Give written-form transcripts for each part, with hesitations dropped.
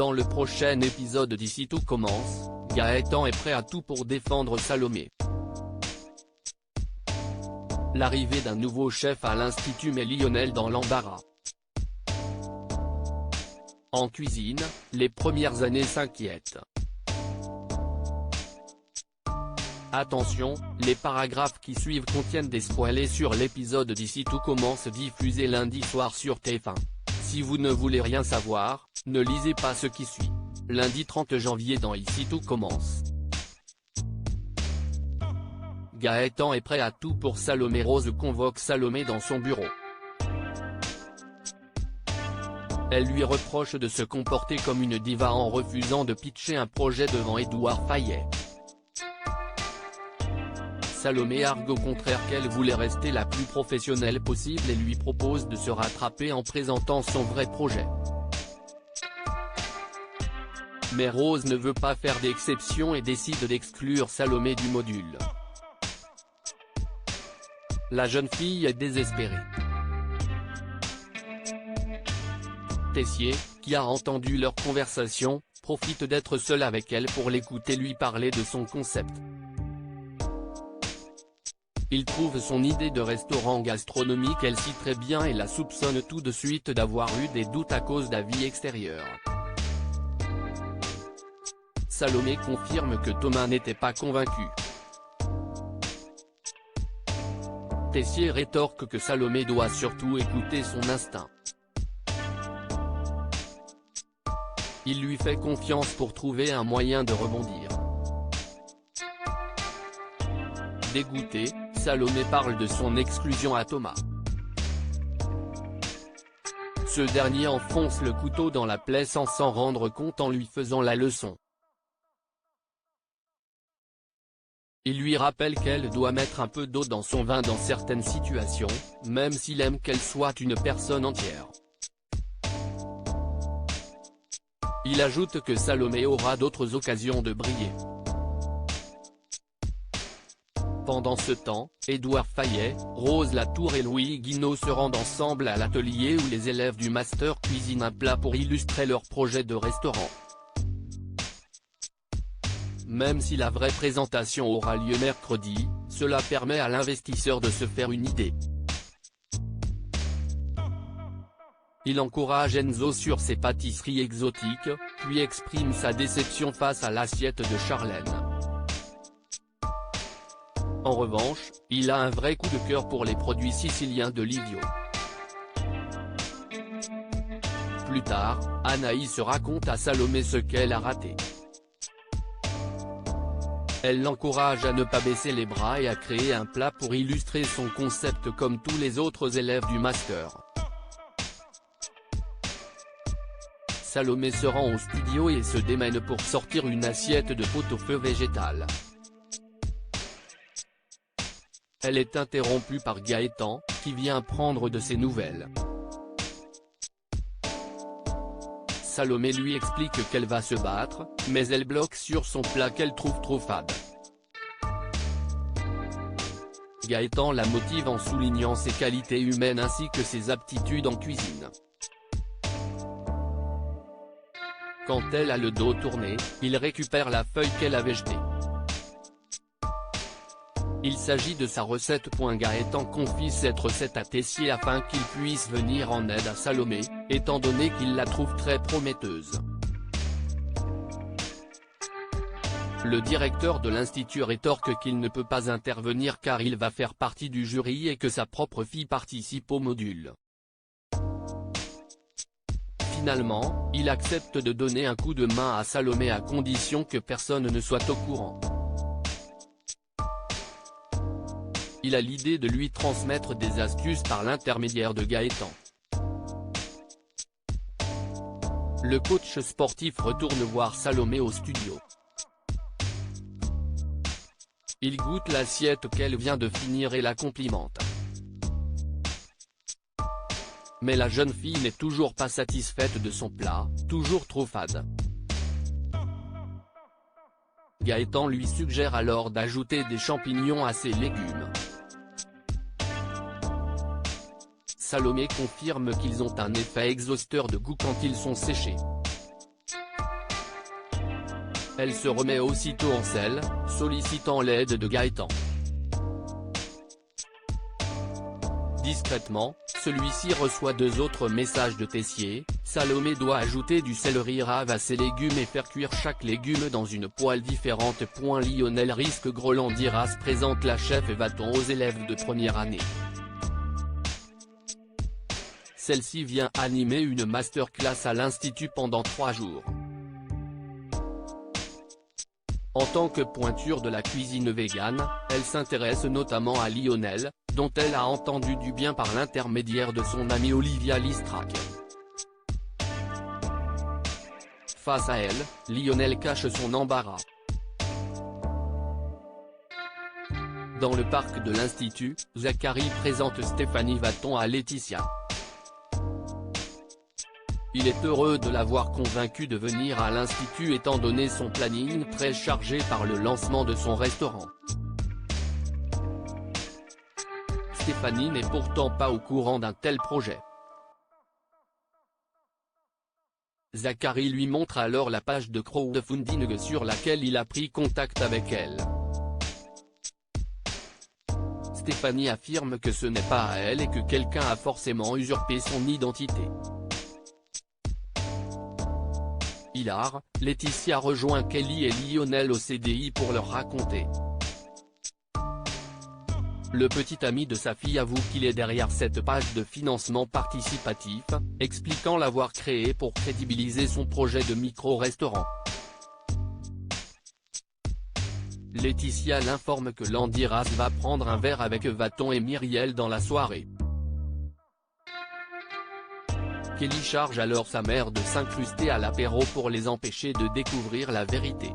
Dans le prochain épisode d'Ici tout commence, Gaëtan est prêt à tout pour défendre Salomé. L'arrivée d'un nouveau chef à l'Institut met Lionel dans l'embarras. En cuisine, les premières années s'inquiètent. Attention, les paragraphes qui suivent contiennent des spoilers sur l'épisode d'Ici tout commence diffusé lundi soir sur TF1. Si vous ne voulez rien savoir, ne lisez pas ce qui suit. Lundi 30 janvier dans Ici tout commence. Gaëtan est prêt à tout pour Salomé. Rose convoque Salomé dans son bureau. Elle lui reproche de se comporter comme une diva en refusant de pitcher un projet devant Édouard Fayet. Salomé argue au contraire qu'elle voulait rester la plus professionnelle possible et lui propose de se rattraper en présentant son vrai projet. Mais Rose ne veut pas faire d'exception et décide d'exclure Salomé du module. La jeune fille est désespérée. Tessier, qui a entendu leur conversation, profite d'être seul avec elle pour l'écouter lui parler de son concept. Il trouve son idée de restaurant gastronomique elle cite très bien et la soupçonne tout de suite d'avoir eu des doutes à cause d'avis extérieurs. Salomé confirme que Thomas n'était pas convaincu. Tessier rétorque que Salomé doit surtout écouter son instinct. Il lui fait confiance pour trouver un moyen de rebondir. Dégoûté, Salomé parle de son exclusion à Thomas. Ce dernier enfonce le couteau dans la plaie sans s'en rendre compte en lui faisant la leçon. Il lui rappelle qu'elle doit mettre un peu d'eau dans son vin dans certaines situations, même s'il aime qu'elle soit une personne entière. Il ajoute que Salomé aura d'autres occasions de briller. Pendant ce temps, Édouard Fayet, Rose Latour et Louis Guinaud se rendent ensemble à l'atelier où les élèves du master cuisinent un plat pour illustrer leur projet de restaurant. Même si la vraie présentation aura lieu mercredi, cela permet à l'investisseur de se faire une idée. Il encourage Enzo sur ses pâtisseries exotiques, puis exprime sa déception face à l'assiette de Charlène. En revanche, il a un vrai coup de cœur pour les produits siciliens de Livio. Plus tard, Anaïs raconte à Salomé ce qu'elle a raté. Elle l'encourage à ne pas baisser les bras et à créer un plat pour illustrer son concept comme tous les autres élèves du master. Salomé se rend au studio et se démène pour sortir une assiette de pot-au-feu végétal. Elle est interrompue par Gaëtan, qui vient prendre de ses nouvelles. Salomé lui explique qu'elle va se battre, mais elle bloque sur son plat qu'elle trouve trop fade. Gaëtan la motive en soulignant ses qualités humaines ainsi que ses aptitudes en cuisine. Quand elle a le dos tourné, il récupère la feuille qu'elle avait jetée. Il s'agit de sa recette. Gaëtan confie cette recette à Tessier afin qu'il puisse venir en aide à Salomé, étant donné qu'il la trouve très prometteuse. Le directeur de l'institut rétorque qu'il ne peut pas intervenir car il va faire partie du jury et que sa propre fille participe au module. Finalement, il accepte de donner un coup de main à Salomé à condition que personne ne soit au courant. Il a l'idée de lui transmettre des astuces par l'intermédiaire de Gaëtan. Le coach sportif retourne voir Salomé au studio. Il goûte l'assiette qu'elle vient de finir et la complimente. Mais la jeune fille n'est toujours pas satisfaite de son plat, toujours trop fade. Gaëtan lui suggère alors d'ajouter des champignons à ses légumes. Salomé confirme qu'ils ont un effet exhausteur de goût quand ils sont séchés. Elle se remet aussitôt en selle, sollicitant l'aide de Gaëtan. Discrètement, celui-ci reçoit 2 autres messages de Tessier. Salomé doit ajouter du céleri rave à ses légumes et faire cuire chaque légume dans une poêle différente. Lionel risque Groland-Diras présente la chef et va-t-on aux élèves de première année. Celle-ci vient animer une masterclass à l'Institut pendant 3 jours. En tant que pointure de la cuisine végane, elle s'intéresse notamment à Lionel, dont elle a entendu du bien par l'intermédiaire de son amie Olivia Listrac. Face à elle, Lionel cache son embarras. Dans le parc de l'Institut, Zachary présente Stéphanie Vaton à Laetitia. Il est heureux de l'avoir convaincue de venir à l'Institut étant donné son planning très chargé par le lancement de son restaurant. Stéphanie n'est pourtant pas au courant d'un tel projet. Zachary lui montre alors la page de crowdfunding sur laquelle il a pris contact avec elle. Stéphanie affirme que ce n'est pas à elle et que quelqu'un a forcément usurpé son identité. Hilar, Laetitia rejoint Kelly et Lionel au CDI pour leur raconter. Le petit ami de sa fille avoue qu'il est derrière cette page de financement participatif, expliquant l'avoir créée pour crédibiliser son projet de micro-restaurant. Laetitia l'informe que Landiras va prendre un verre avec Vaton et Myriel dans la soirée. Kelly charge alors sa mère de s'incruster à l'apéro pour les empêcher de découvrir la vérité.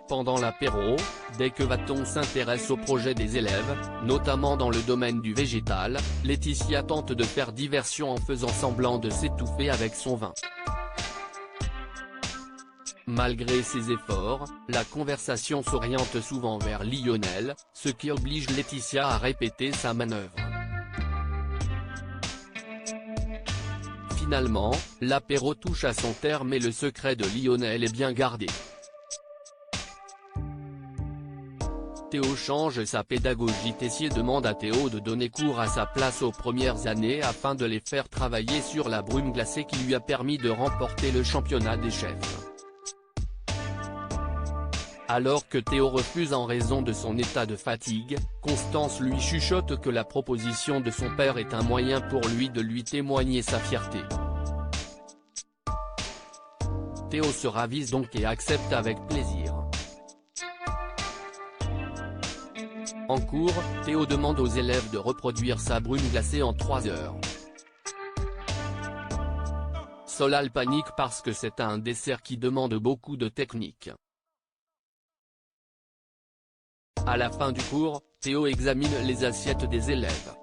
Pendant l'apéro, dès que Vaton s'intéresse au projet des élèves, notamment dans le domaine du végétal, Laetitia tente de faire diversion en faisant semblant de s'étouffer avec son vin. Malgré ses efforts, la conversation s'oriente souvent vers Lionel, ce qui oblige Laetitia à répéter sa manœuvre. Finalement, l'apéro touche à son terme et le secret de Lionel est bien gardé. Théo change sa pédagogie. Tessier demande à Théo de donner cours à sa place aux premières années afin de les faire travailler sur la brume glacée qui lui a permis de remporter le championnat des chefs. Alors que Théo refuse en raison de son état de fatigue, Constance lui chuchote que la proposition de son père est un moyen pour lui de lui témoigner sa fierté. Théo se ravise donc et accepte avec plaisir. En cours, Théo demande aux élèves de reproduire sa brume glacée en 3 heures. Solal panique parce que c'est un dessert qui demande beaucoup de technique. À la fin du cours, Théo examine les assiettes des élèves.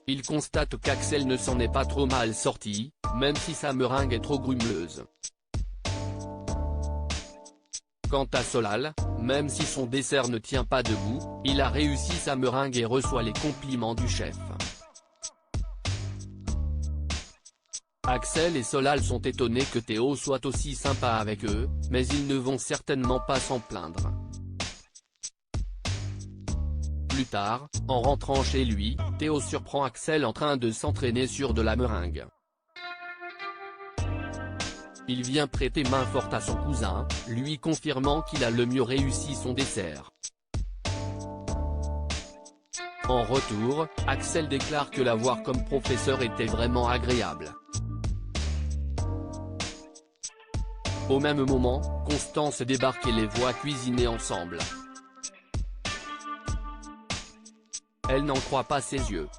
Il constate qu'Axel ne s'en est pas trop mal sorti, même si sa meringue est trop grumeuse. Quant à Solal, même si son dessert ne tient pas debout, il a réussi sa meringue et reçoit les compliments du chef. Axel et Solal sont étonnés que Théo soit aussi sympa avec eux, mais ils ne vont certainement pas s'en plaindre. Plus tard, en rentrant chez lui, Théo surprend Axel en train de s'entraîner sur de la meringue. Il vient prêter main forte à son cousin, lui confirmant qu'il a le mieux réussi son dessert. En retour, Axel déclare que l'avoir comme professeur était vraiment agréable. Au même moment, Constance débarque et les voit cuisiner ensemble. Elle n'en croit pas ses yeux.